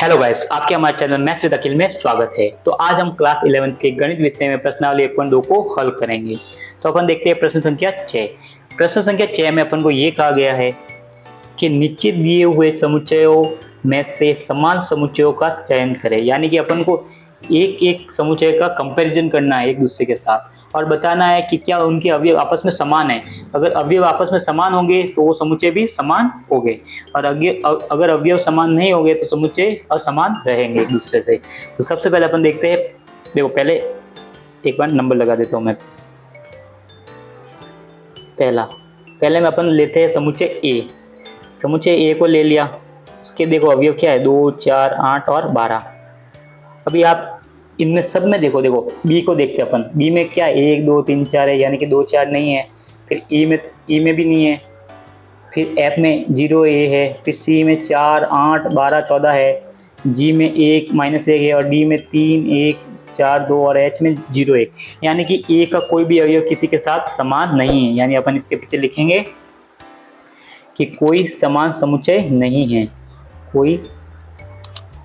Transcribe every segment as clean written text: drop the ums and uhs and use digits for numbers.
Hello guys, आपके हमारे channel maths with अखिल में स्वागत है। तो आज हम क्लास 11 के गणित विषय में प्रश्नावली 1.2 को हल करेंगे। तो अपन देखते हैं प्रश्न संख्या 6। प्रश्न संख्या 6 में अपन को ये कहा गया है कि निश्चित दिए हुए समुच्चयों में से समान समुच्चयों का चयन करें। यानी कि अपन को एक एक समुच्चय का कंपैरिजन करना है एक दूसरे के साथ और बताना है कि क्या उनके अवयव आपस में समान है। अगर अवयव आपस में समान होंगे तो वो समुच्चय भी समान होंगे, और अगर अवयव समान नहीं होंगे तो समुच्चय असमान रहेंगे एक दूसरे से। तो सबसे पहले अपन देखते हैं, देखो पहले एक बार नंबर लगा देता हूँ मैं। पहले में अपन लेते हैं समुच्चय ए। समुच्चय ए को ले लिया, उसके देखो अवयव क्या है, 2, 4, 8 और 12। अभी आप इनमें सब में देखो बी को देखते हैं अपन। बी में क्या है, 1, 2, 3, 4 है, यानी कि 2, 4 नहीं है। फिर ई में भी नहीं है। फिर एफ में 0, ए है। फिर सी में 4, 8, 12, 14 है। जी में 1, -1 है, और डी में 3, 1, 4, 2 और एच में 0, 1। यानी कि ए का कोई भी अवयव किसी के साथ समान नहीं है। यानी अपन इसके पीछे लिखेंगे कि कोई समान समुच्चय नहीं है, कोई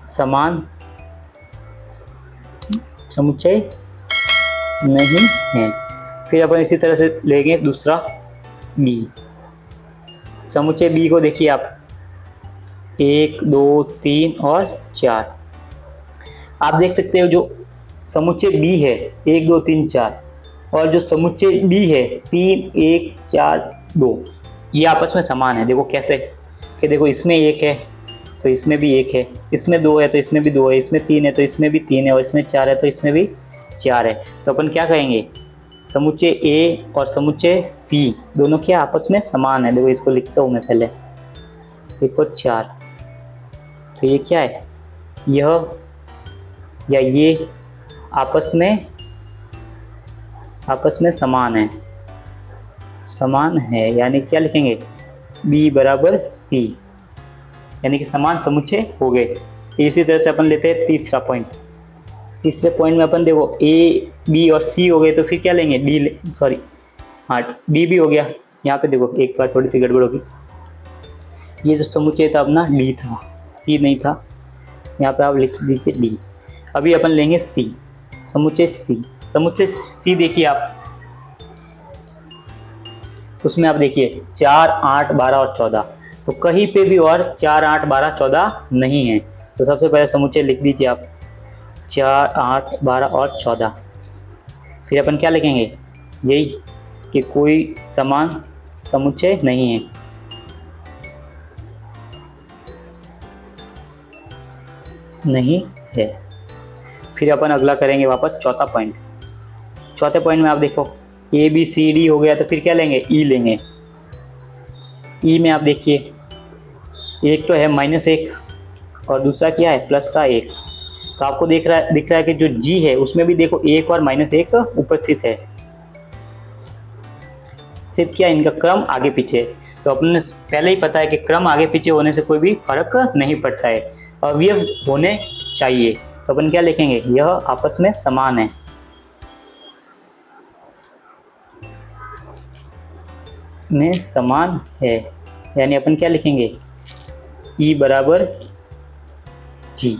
समान समुच्चय नहीं है। फिर अपन इसी तरह से लेंगे दूसरा बी। समुच्चय बी को देखिए आप, 1, 2, 3 और 4। आप देख सकते हो जो समुच्चय बी है 1, 2, 3, 4, और जो समुच्चय डी है 3, 1, 4, 2, ये आपस में समान है। देखो कैसे कि देखो इसमें 1 है तो इसमें भी 1 है, इसमें 2 है तो इसमें भी 2 है, इसमें 3 है तो इसमें भी 3 है, और इसमें 4 है तो इसमें भी 4 है। तो अपन क्या कहेंगे, समुच्चय ए और समुच्चय सी दोनों क्या आपस में समान है। देखो इसको लिखता हूँ मैं पहले, देखो 4। तो ये क्या है, यह या ये आपस में समान है। यानी क्या लिखेंगे, बी बराबर सी, यानी कि समान समुच्चय हो गए। इसी तरह से अपन लेते हैं तीसरा पॉइंट। तीसरे पॉइंट में अपन देखो ए, बी और सी हो गए, तो फिर क्या लेंगे, डी भी हो गया। यहाँ पे देखो एक बार थोड़ी सी गड़बड़ होगी, ये जो समुच्चय था अपना डी था, सी नहीं था। यहाँ पे आप लिख दीजिए डी। अभी अपन लेंगे सी, समुच्चय सी। समुच्चय सी देखिए आप, उसमें आप देखिए 4, 8, 12 और 14। तो कहीं पे भी और 4, 8, 12, 14 नहीं है। तो सबसे पहले समुच्चय लिख दीजिए आप, 4, 8, 12 और 14। फिर अपन क्या लिखेंगे, यही कि कोई समान समुच्चय नहीं है। नहीं है। फिर अपन अगला करेंगे वापस चौथा पॉइंट। चौथे पॉइंट में आप देखो ए, बी, सी, डी हो गया, तो फिर क्या लेंगे, ई लेंगे। ई में आप देखिए एक तो है -1 और दूसरा क्या है, प्लस का 1। तो आपको दिख रहा है कि जो जी है उसमें भी देखो 1 और -1 उपस्थित है। सिर्फ क्या, इनका क्रम आगे पीछे। तो अपने पहले ही पता है कि क्रम आगे पीछे होने से कोई भी फर्क नहीं पड़ता है, अवयव होने चाहिए। तो अपन क्या लिखेंगे, यह आपस में समान है। में समान है, यानी अपन क्या लिखेंगे, ई बराबर जी।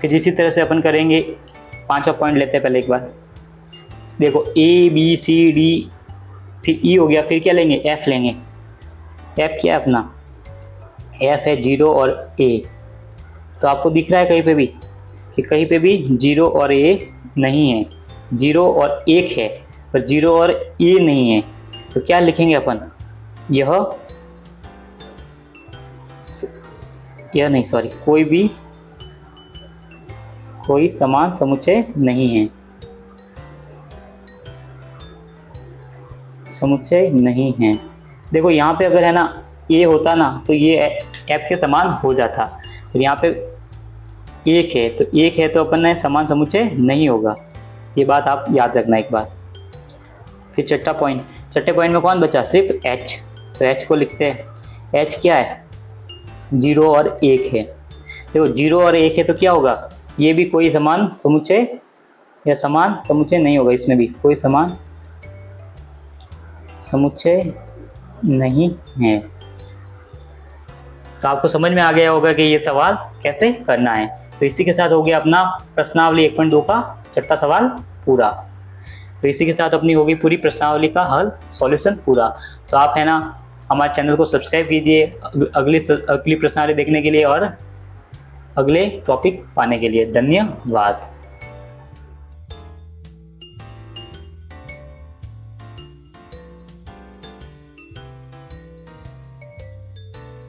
फिर इसी तरह से अपन करेंगे, पांचवा पॉइंट लेते हैं पहले एक बार। देखो ए, बी, सी, डी, फिर ई हो गया। फिर क्या लेंगे, एफ लेंगे। एफ क्या है अपना, एफ है 0 और ए। तो आपको दिख रहा है कहीं पे भी कि कहीं पे भी 0 और ए नहीं है, 0 और 1 है, पर 0 और ए नहीं है। तो क्या लिखेंगे अपन, कोई समान समुच्चय नहीं है, समुच्चय नहीं है। देखो यहाँ पे अगर है ना ए होता ना तो ये एफ के समान हो जाता। फिर यहाँ पे 1 है तो 1 है तो अपन ने समान समुच्चय नहीं होगा। ये बात आप याद रखना एक बार। फिर छठे पॉइंट में कौन बचा, सिर्फ एच। तो एच को लिखते हैं। एच क्या है, 0 और 1 है। देखो 0 और 1 है तो क्या होगा, ये भी कोई समान समुच्चय या समान समुच्चय नहीं होगा। इसमें भी कोई समान समुच्चय नहीं है। तो आपको समझ में आ गया होगा कि ये सवाल कैसे करना है। तो इसी के साथ हो गया अपना प्रश्नावली 1.2 का छठा सवाल पूरा। तो इसी के साथ अपनी होगी पूरी प्रश्नावली का हल, सॉल्यूशन पूरा। तो आप है ना हमारे चैनल को सब्सक्राइब कीजिए अगली प्रश्नावली देखने के लिए और अगले टॉपिक पाने के लिए। धन्यवाद।